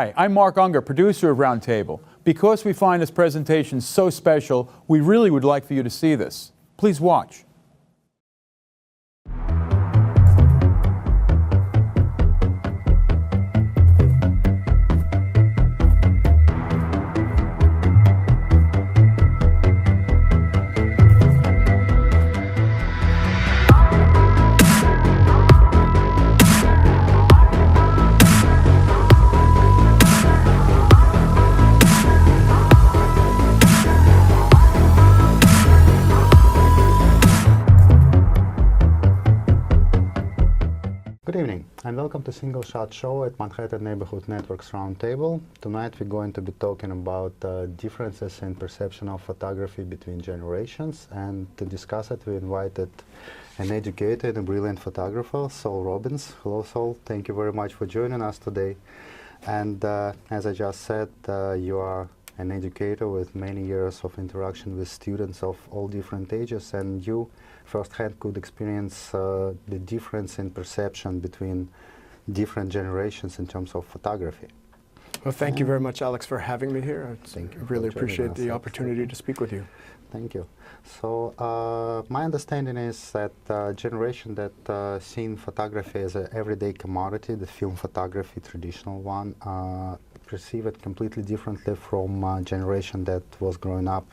Hi, I'm Mark Unger, producer of Roundtable. Because we find this presentation so special, we really would like for you to see this. Please watch. Good evening and welcome to Single Shot Show at Manhattan Neighborhood Network's Roundtable. Tonight we're going to be talking about differences in perception of photography between generations, and to discuss it we invited an educator and a brilliant photographer, Saul Robbins. Hello Saul, thank you very much for joining us today. And as I just said, you are an educator with many years of interaction with students of all different ages, and you firsthand could experience the difference in perception between different generations in terms of photography. Well, thank you very much, Alex, for having me here. Thank you. I really appreciate the opportunity to speak with you. Thank you. So my understanding is that generation that seen photography as an everyday commodity, the film photography, traditional one, perceive it completely differently from generation that was growing up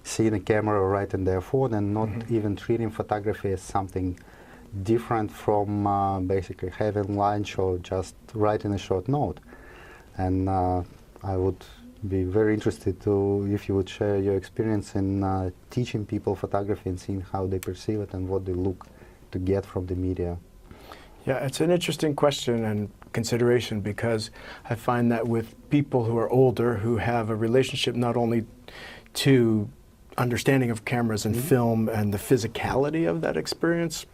seeing a camera right in their phone and not even treating photography as something different from basically having lunch or just writing a short note. And I would be very interested to if you would share your experience in teaching people photography and seeing how they perceive it and what they look to get from the media. Yeah, it's an interesting question and consideration, because I find that with people who are older, who have a relationship not only to understanding of cameras and film and the physicality of that experience,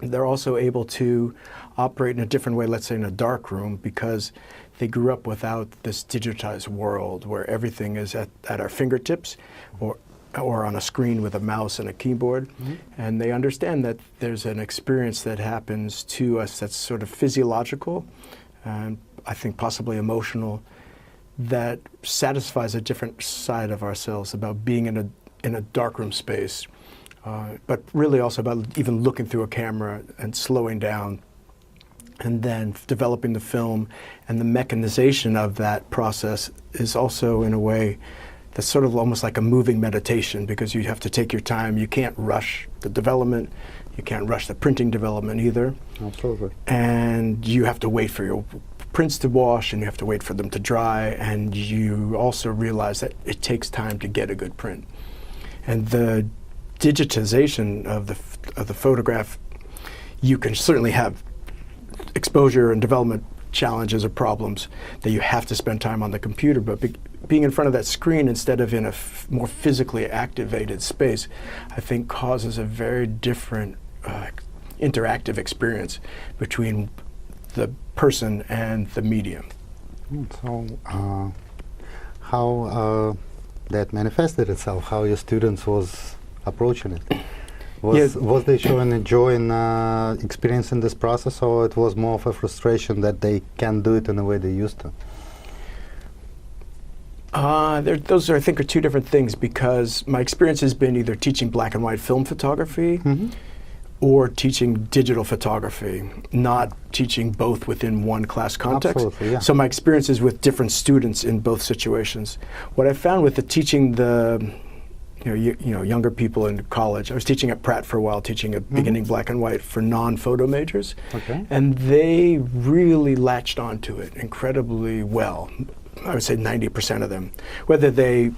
they're also able to operate in a different way, let's say in a dark room, because they grew up without this digitized world where everything is at our fingertips or on a screen with a mouse and a keyboard. And they understand that there's an experience that happens to us that's sort of physiological and I think possibly emotional, that satisfies a different side of ourselves about being in a darkroom space, but really also about even looking through a camera and slowing down and then developing the film. And the mechanization of that process is also in a way that's sort of almost like a moving meditation, because you have to take your time. You can't rush the development. You can't rush the printing development either. Absolutely. And you have to wait for your prints to wash, and you have to wait for them to dry, and you also realize that it takes time to get a good print. And the digitization of the photograph, you can certainly have exposure and development challenges or problems that you have to spend time on the computer, but being in front of that screen instead of in a more physically activated space, I think causes a very different interactive experience between the person and the medium. So how that manifested itself, how your students was approaching it? Was they showing joy in experiencing this process, or it was more of a frustration that they can't do it in the way they used to? Those are, I think, are two different things, because my experience has been either teaching black and white film photography or teaching digital photography, not teaching both within one class context. Absolutely, yeah. So my experience is with different students in both situations. What I found with the teaching the younger people in college, I was teaching at Pratt for a while, teaching a beginning black and white for non-photo majors, and they really latched onto it incredibly well. I would say 90% of them. Whether they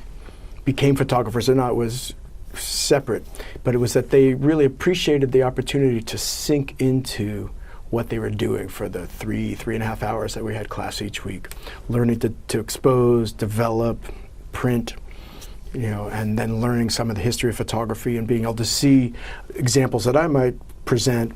became photographers or not was separate, but it was that they really appreciated the opportunity to sink into what they were doing for the 3.5 hours that we had class each week, learning to expose, develop, print, and then learning some of the history of photography and being able to see examples that I might present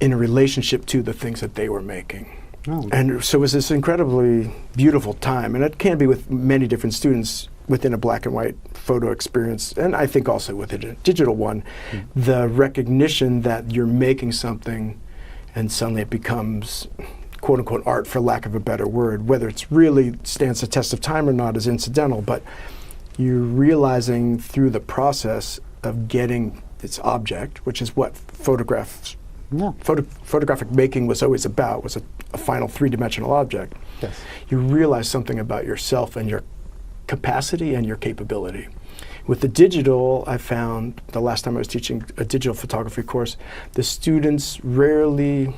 in a relationship to the things that they were making. And so it was this incredibly beautiful time, and it can be with many different students within a black and white photo experience, and I think also within a digital one, the recognition that you're making something and suddenly it becomes quote-unquote art, for lack of a better word. Whether it's really stands the test of time or not is incidental, but you're realizing through the process of getting its object, which is what photographic making was always about, was a final three-dimensional object. Yes. You realize something about yourself and your capacity and your capability. With the digital, I found the last time I was teaching a digital photography course, the students barely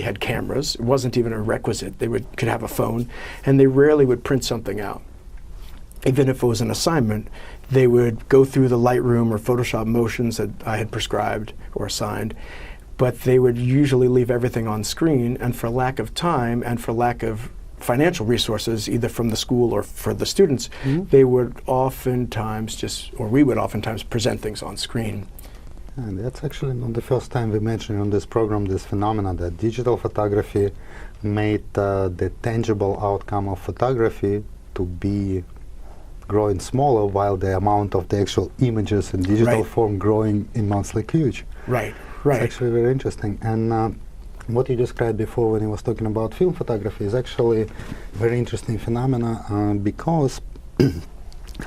had cameras. It wasn't even a requisite. They could have a phone, and they rarely would print something out. Even if it was an assignment, they would go through the Lightroom or Photoshop motions that I had prescribed or assigned, but they would usually leave everything on screen, and for lack of time and for lack of financial resources, either from the school or for the students, they would oftentimes we would oftentimes present things on screen. And that's actually not the first time we mentioned on this program this phenomenon that digital photography made the tangible outcome of photography to be growing smaller while the amount of the actual images in digital form growing immensely huge. Right. It's actually very interesting. And what you described before when you was talking about film photography is actually a very interesting phenomena because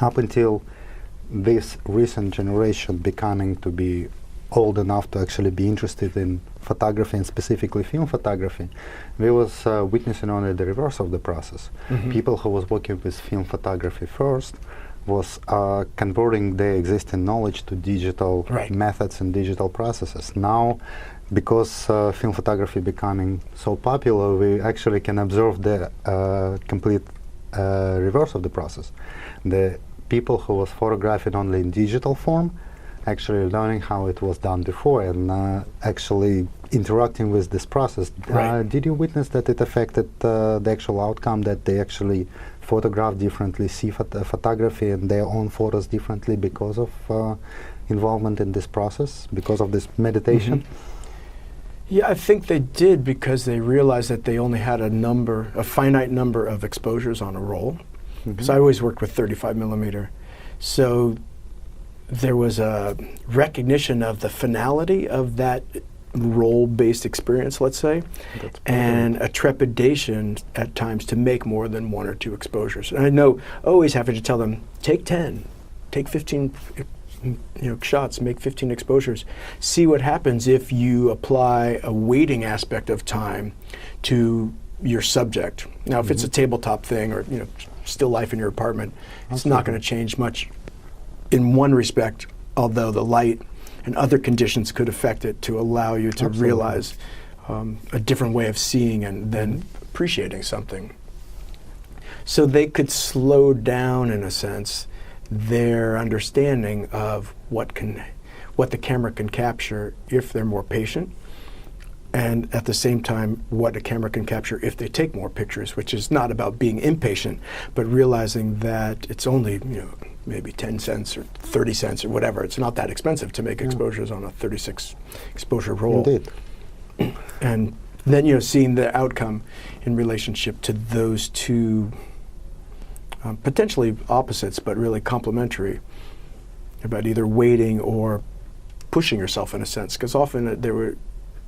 up until this recent generation becoming to be old enough to actually be interested in photography and specifically film photography, we was witnessing only the reverse of the process. People who was working with film photography first was converting their existing knowledge to digital methods and digital processes. Now, because film photography becoming so popular, we actually can observe the complete reverse of the process. The people who was photographing only in digital form actually learning how it was done before and actually interacting with this process. Did you witness that it affected the actual outcome, that they actually photograph differently, see photography and their own photos differently because of involvement in this process, because of this meditation? Yeah, I think they did because they realized that they only had a finite number of exposures on a roll. Because I always worked with 35 millimeter. So there was a recognition of the finality of that role-based experience, let's say, and a trepidation at times to make more than one or two exposures. And I know always having to tell them, take 10, take 15 shots, make 15 exposures. See what happens if you apply a weighting aspect of time to your subject. Now, if it's a tabletop thing or still life in your apartment, it's not going to change much in one respect, although the light and other conditions could affect it to allow you to realize a different way of seeing and then appreciating something. So they could slow down, in a sense, their understanding of what the camera can capture if they're more patient, and at the same time what a camera can capture if they take more pictures, which is not about being impatient, but realizing that it's only maybe 10 cents or 30 cents or whatever. It's not that expensive to make exposures on a 36 exposure roll. Indeed. And then seeing the outcome in relationship to those two potentially opposites, but really complementary, about either waiting or pushing yourself in a sense, because often there would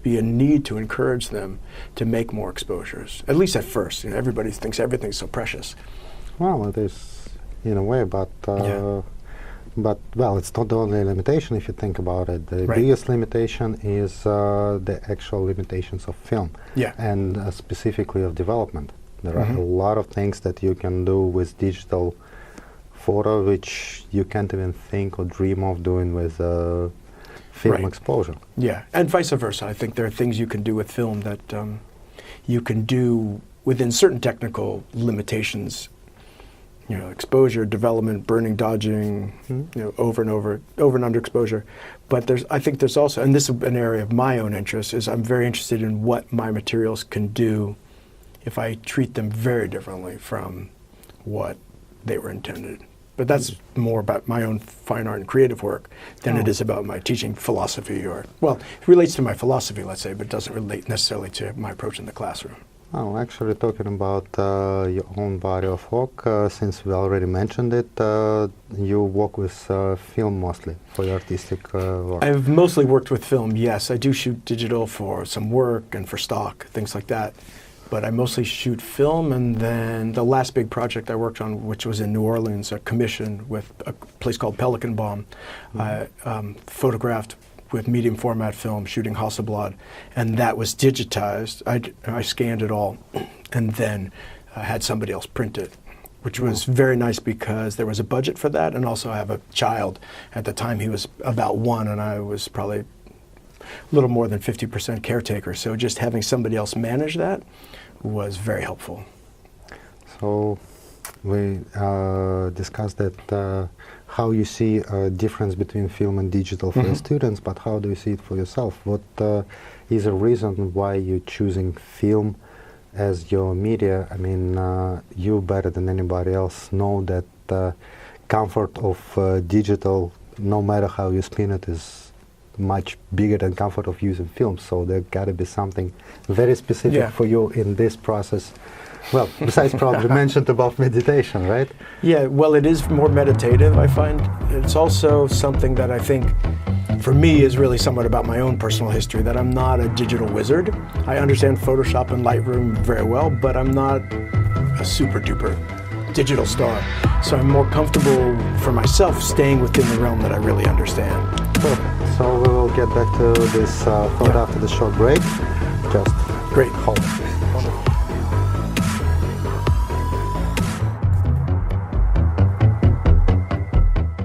be a need to encourage them to make more exposures, at least at first. Everybody thinks everything's so precious. Well, it is in a way, but it's not the only limitation if you think about it. The biggest limitation is the actual limitations of film, and specifically of development. There are a lot of things that you can do with digital photo which you can't even think or dream of doing with film exposure. Yeah, and vice versa. I think there are things you can do with film that you can do within certain technical limitations. Exposure, development, burning, dodging, over and under exposure. But I think there's also, and this is an area of my own interest, is I'm very interested in what my materials can do if I treat them very differently from what they were intended. But that's more about my own fine art and creative work than it is about my teaching philosophy it relates to my philosophy, let's say, but it doesn't relate necessarily to my approach in the classroom. Well, actually talking about your own body of work, since we already mentioned it, you work with film mostly for your artistic work. I've mostly worked with film, yes. I do shoot digital for some work and for stock, things like that. but I mostly shoot film. And then the last big project I worked on, which was in New Orleans, a commission with a place called Pelican Bomb, I photographed with medium format film, shooting Hasselblad, and that was digitized. I scanned it all, and then had somebody else print it, which was very nice because there was a budget for that, and also I have a child. At the time he was about 1, and I was probably a little more than 50% caretaker, so just having somebody else manage that was very helpful. So we discussed that how you see a difference between film and digital for your students, but how do you see it for yourself? What is a reason why you're choosing film as your media? I mean, you better than anybody else know that the comfort of digital, no matter how you spin it, is much bigger than comfort of using film. So there got to be something very specific for you in this process. Well, besides probably mentioned about meditation, right? Yeah, well, it is more meditative, I find. It's also something that I think, for me, is really somewhat about my own personal history, that I'm not a digital wizard. I understand Photoshop and Lightroom very well, but I'm not a super-duper digital star. So I'm more comfortable for myself staying within the realm that I really understand. Perfect. So we will get back to this thought after the short break. Just Great. hold it.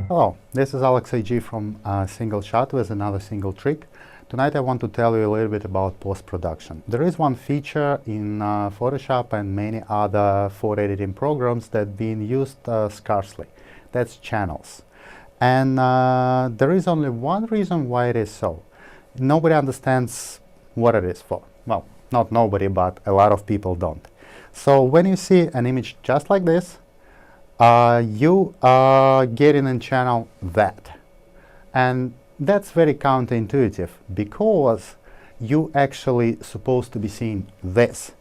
Hello, this is Alex AG from Single Shot with another single trick. Tonight I want to tell you a little bit about post-production. There is one feature in Photoshop and many other photo editing programs that being used scarcely. That's channels. And there is only one reason why it is so. Nobody understands what it is for. Well, not nobody, but a lot of people don't. So when you see an image just like this, you are getting in channel that. And that's very counterintuitive because you actually supposed to be seeing this.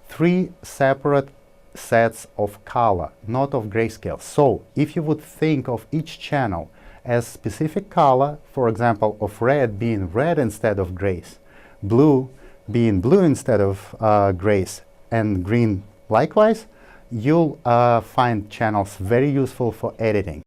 3 separate sets of color, not of grayscale. So if you would think of each channel as specific color, for example, of red being red instead of grays, blue being blue instead of grays, and green likewise, you'll find channels very useful for editing.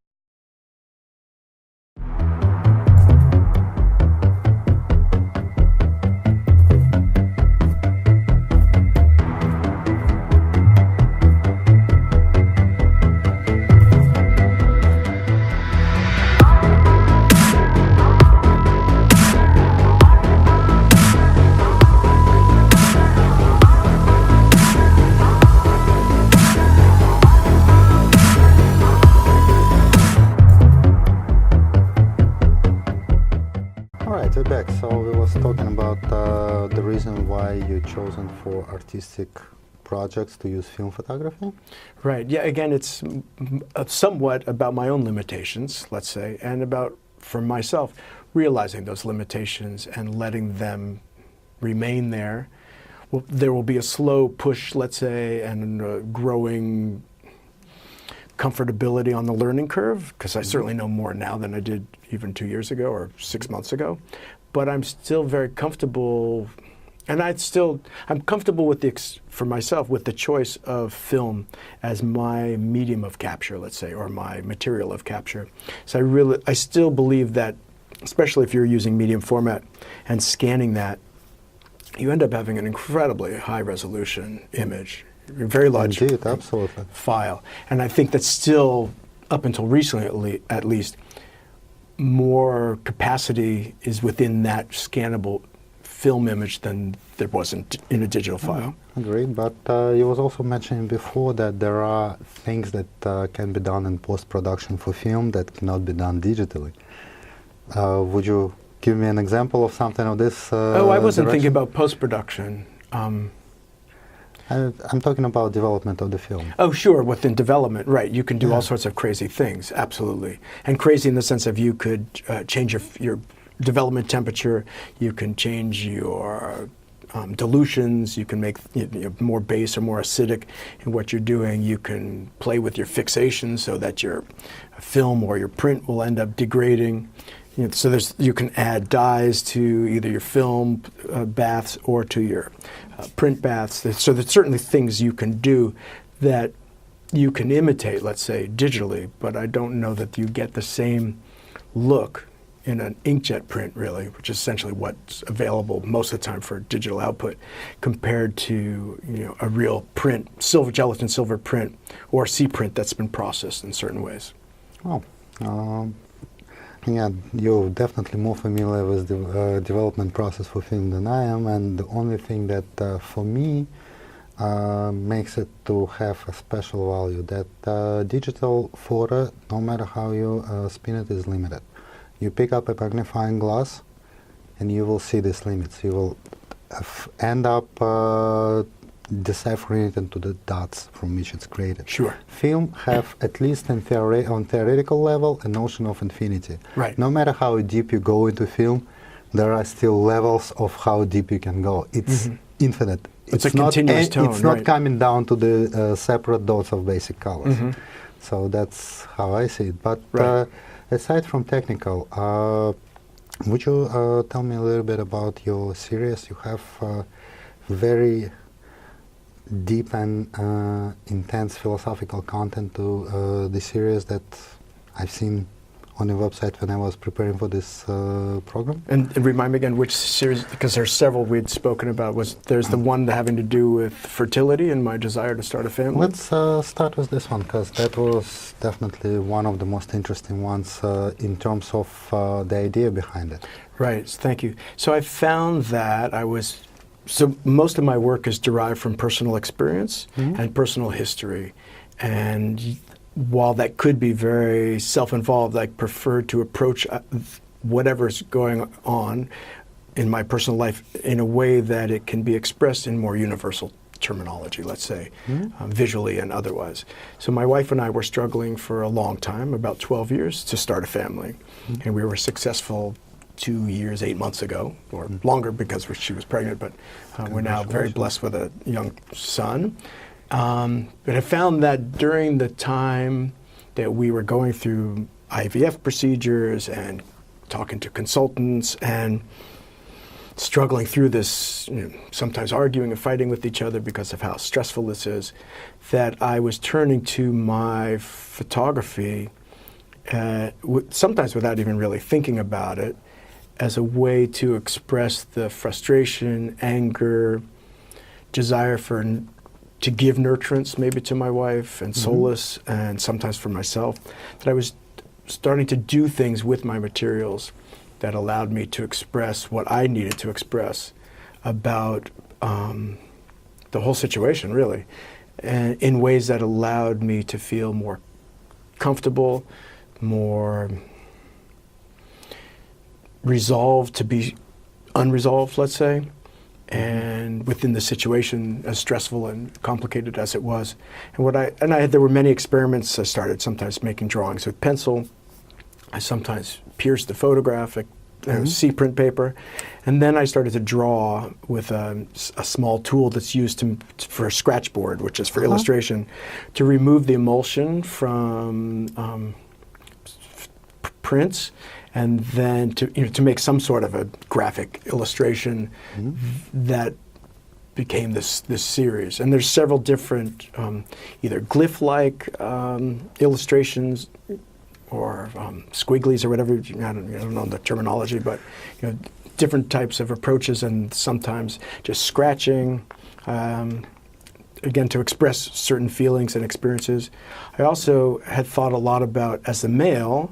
We're back. So we was talking about the reason why you chosen for artistic projects to use film photography. Right. Yeah. Again, it's somewhat about my own limitations, let's say, and about, for myself, realizing those limitations and letting them remain there. Well, there will be a slow push, let's say, and growing comfortability on the learning curve, because I certainly know more now than I did even 2 years ago or 6 months ago. But I'm still very comfortable, and I'm comfortable with for myself with the choice of film as my medium of capture, let's say, or my material of capture. So I still believe that, especially if you're using medium format and scanning that, you end up having an incredibly high resolution image. A very large file. And I think that's still, up until recently at least, more capacity is within that scannable film image than there was in a digital file. Agreed, but you was also mentioning before that there are things that can be done in post-production for film that cannot be done digitally. Would you give me an example of something of this I wasn't thinking about post-production. I'm talking about development of the film. Oh, sure, within development, right. You can do all sorts of crazy things, absolutely. And crazy in the sense of you could change your development temperature, you can change your dilutions, you can make more base or more acidic in what you're doing. You can play with your fixation so that your film or your print will end up degrading. So you can add dyes to either your film baths or to your print baths. So there's certainly things you can do that you can imitate, let's say, digitally, but I don't know that you get the same look in an inkjet print, really, which is essentially what's available most of the time for digital output, compared to a real print, gelatin silver print, or sea print that's been processed in certain ways. Oh, yeah, you're definitely more familiar with the development process for film than I am, and the only thing that for me makes it to have a special value, that digital photo, no matter how you spin it, is limited. You pick up a magnifying glass and you will see these limits. You will end up deciphering it into the dots from which it's created. Sure. Film have, at least on theoretical level, a notion of infinity. Right. No matter how deep you go into film, there are still levels of how deep you can go. It's infinite. It's a continuous tone. It's not coming down to the separate dots of basic colors. So that's how I see it. But aside from technical, would you tell me a little bit about your series? You have very deep and intense philosophical content to the series that I've seen on your website when I was preparing for this program. And remind me again which series, because there's several we'd spoken about. There's the one having to do with fertility and my desire to start a family? Let's start with this one, because that was definitely one of the most interesting ones in terms of the idea behind it. Right, thank you. So I found that so most of my work is derived from personal experience and personal history. And while that could be very self-involved, I prefer to approach whatever's going on in my personal life in a way that it can be expressed in more universal terminology, let's say, visually and otherwise. So my wife and I were struggling for a long time, about 12 years, to start a family. And we were successful 2 years, 8 months ago, or longer because she was pregnant, but we're now very blessed with a young son. But I found that during the time that we were going through IVF procedures and talking to consultants and struggling through this, sometimes arguing and fighting with each other because of how stressful this is, that I was turning to my photography, sometimes without even really thinking about it, as a way to express the frustration, anger, desire to give nurturance maybe to my wife and solace, and sometimes for myself, that I was starting to do things with my materials that allowed me to express what I needed to express about the whole situation, really, and in ways that allowed me to feel more comfortable, more resolved to be unresolved, let's say, and within the situation, as stressful and complicated as it was. And there were many experiments. I started sometimes making drawings with pencil. I sometimes pierced the photograph, sea print paper, and then I started to draw with a small tool that's used for a scratch board, which is for illustration, to remove the emulsion from prints, and then to make some sort of a graphic illustration that became this series. And there's several different either glyph-like illustrations or squigglies or whatever, I don't know the terminology, but different types of approaches, and sometimes just scratching, again, to express certain feelings and experiences. I also had thought a lot about, as a male,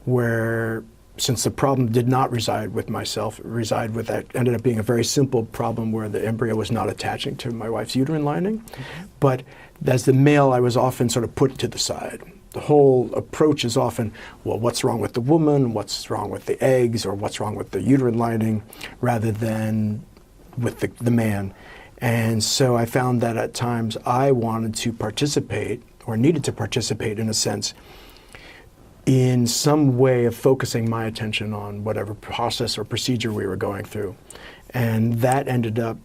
where since the problem did not reside with myself, ended up being a very simple problem where the embryo was not attaching to my wife's uterine lining. But as the male, I was often sort of put to the side. The whole approach is often, well, what's wrong with the woman, what's wrong with the eggs, or what's wrong with the uterine lining, rather than with the man. And so I found that at times I wanted to participate, or needed to participate in a sense, in some way of focusing my attention on whatever process or procedure we were going through. And that ended up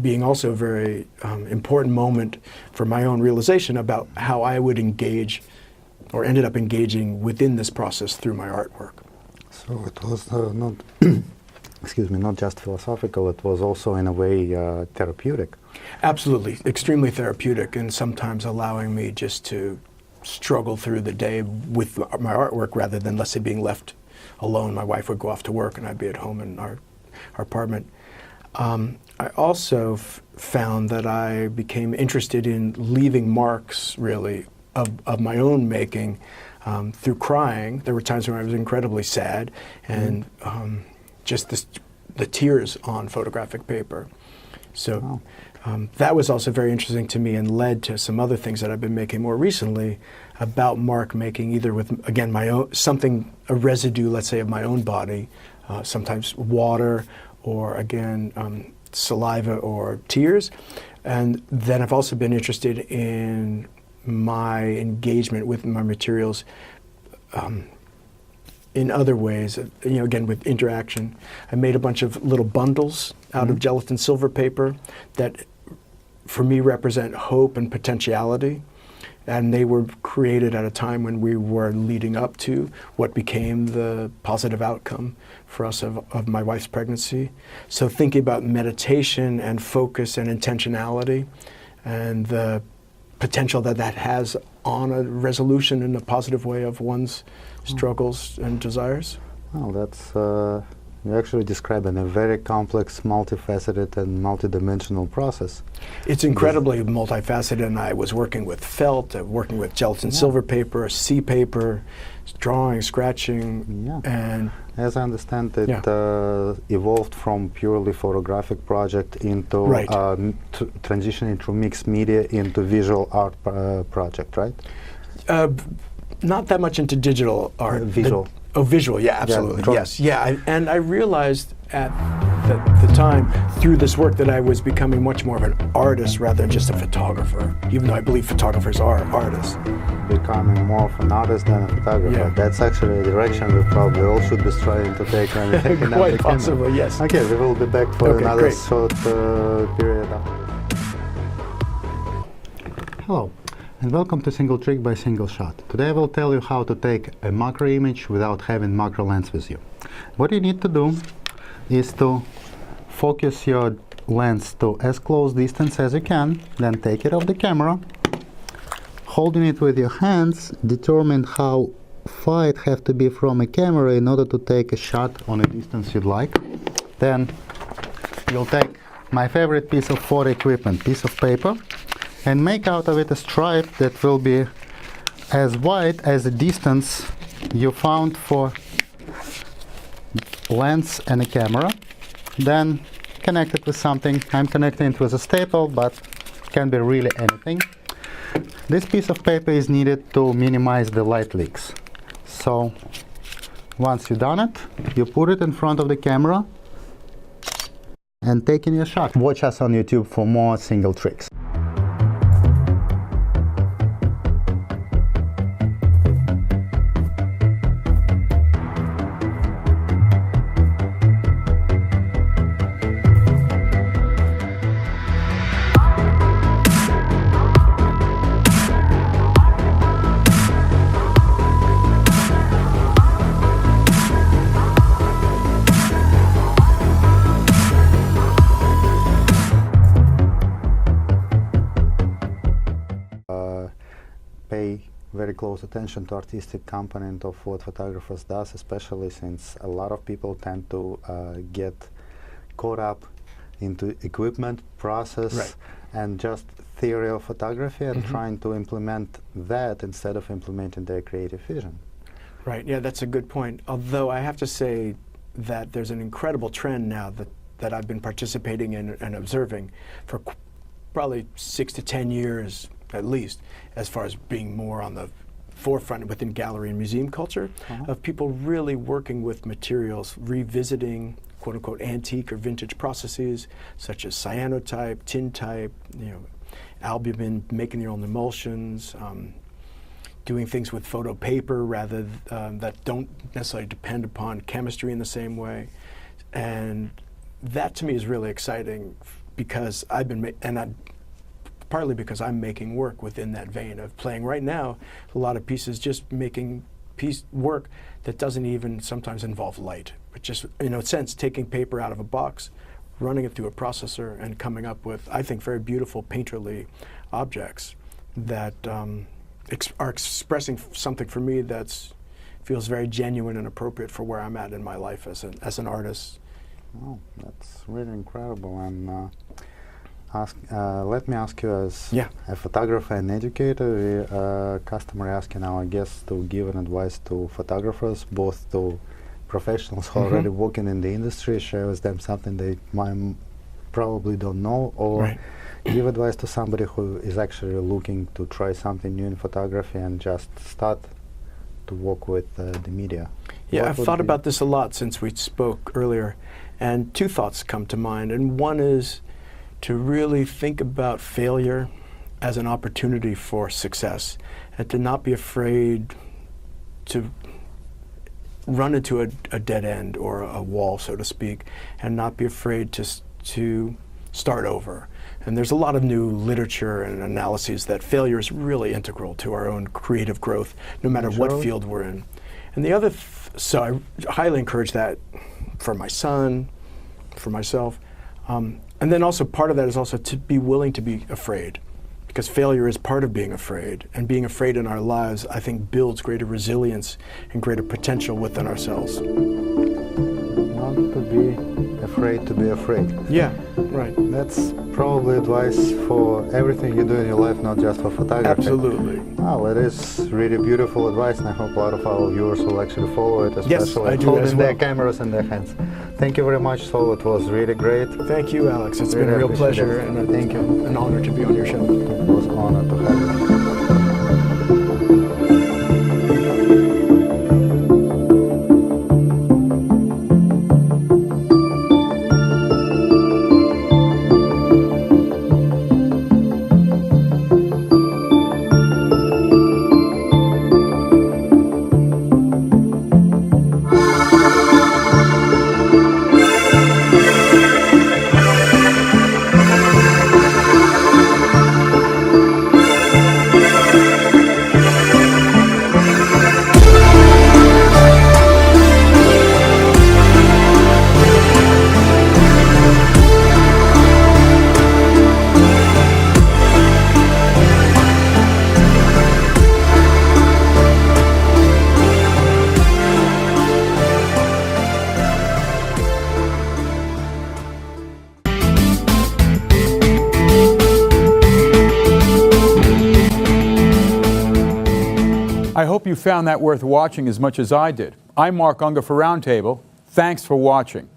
being also a very important moment for my own realization about how I would engage, or ended up engaging within this process through my artwork. So it was not, excuse me, not just philosophical, it was also in a way therapeutic. Absolutely, extremely therapeutic, and sometimes allowing me just to struggle through the day with my artwork rather than, let's say, being left alone. My wife would go off to work and I'd be at home in our apartment. I also found that I became interested in leaving marks, really, of my own making through crying. There were times when I was incredibly sad, and just the tears on photographic paper. So that was also very interesting to me and led to some other things that I've been making more recently about mark making, either with, again, my own, something, a residue, let's say, of my own body, sometimes water, or again, saliva or tears. And then I've also been interested in my engagement with my materials in other ways, again, with interaction. I made a bunch of little bundles out of gelatin silver paper that, for me, represent hope and potentiality. And they were created at a time when we were leading up to what became the positive outcome for us of my wife's pregnancy. So thinking about meditation and focus and intentionality and the potential that that has on a resolution in a positive way of one's struggles and desires. Well, that's, you actually describe in a very complex, multifaceted and multidimensional process. It's incredibly multifaceted, and I was working with felt, working with gelatin silver paper, sea paper, drawing, scratching, and as I understand it, evolved from purely photographic project into transitioning from mixed media into visual art project, right? Not that much into digital art. Visual. Visual, yeah, absolutely, Yeah, yes. Yeah, and I realized at the time, through this work, that I was becoming much more of an artist rather than just a photographer, even though I believe photographers are artists. Becoming more of an artist than a photographer. Yeah. That's actually a direction we probably all should be striving to take when we take another Quite possibly, camera. yes. Okay, we will be back for another great. short period after this. Hello, and welcome to Single Trick by Single Shot. Today I will tell you how to take a macro image without having macro lens with you. What you need to do is to focus your lens to as close distance as you can, then take it off the camera, holding it with your hands, determine how far it has to be from a camera in order to take a shot on a distance you'd like. Then you'll take my favorite piece of photo equipment, piece of paper, and make out of it a stripe that will be as wide as the distance you found for lens and a camera. Then connect it with something. I'm connecting it with a staple, but can be really anything. This piece of paper is needed to minimize the light leaks. So once you've done it, you put it in front of the camera and taking your shot. Watch us on YouTube for more single tricks. Pay very close attention to artistic component of what photographers does, especially since a lot of people tend to get caught up into equipment, process, and just theory of photography and trying to implement that instead of implementing their creative vision. Right, yeah, that's a good point. Although I have to say that there's an incredible trend now that I've been participating in and observing for probably 6 to 10 years at least, as far as being more on the forefront within gallery and museum culture, of people really working with materials, revisiting quote-unquote antique or vintage processes such as cyanotype, tintype, albumin, making your own emulsions, doing things with photo paper rather that don't necessarily depend upon chemistry in the same way. And that to me is really exciting because I've been, partly because I'm making work within that vein of playing right now a lot of pieces, just making work that doesn't even sometimes involve light, but just, in a sense, taking paper out of a box, running it through a processor, and coming up with, I think, very beautiful painterly objects that are expressing something for me that's feels very genuine and appropriate for where I'm at in my life as an artist. Oh, that's really incredible. And let me ask you, as a photographer and educator, we customer asking our guests to give an advice to photographers, both to professionals who are already working in the industry, share with them something they might probably don't know, or give advice to somebody who is actually looking to try something new in photography and just start to work with the media. Yeah, I've thought about this a lot since we spoke earlier, and two thoughts come to mind. And one is to really think about failure as an opportunity for success, and to not be afraid to run into a dead end or a wall, so to speak, and not be afraid to start over. And there's a lot of new literature and analyses that failure is really integral to our own creative growth, no matter what field we're in. And the other, so I highly encourage that for my son, for myself. And then also part of that is also to be willing to be afraid, because failure is part of being afraid. And being afraid in our lives, I think, builds greater resilience and greater potential within ourselves. Not to be afraid to be afraid. Yeah, right. That's probably advice for everything you do in your life, not just for photography. Absolutely. Oh, it is really beautiful advice, and I hope a lot of our viewers will actually follow it, especially holding their cameras in their hands. Thank you very much, Saul. It was really great. Thank you, Alex. It's been a real pleasure, and thank you. An honor to be on your show. It was an honor to have you. I hope you found that worth watching as much as I did. I'm Mark Unger for Roundtable. Thanks for watching.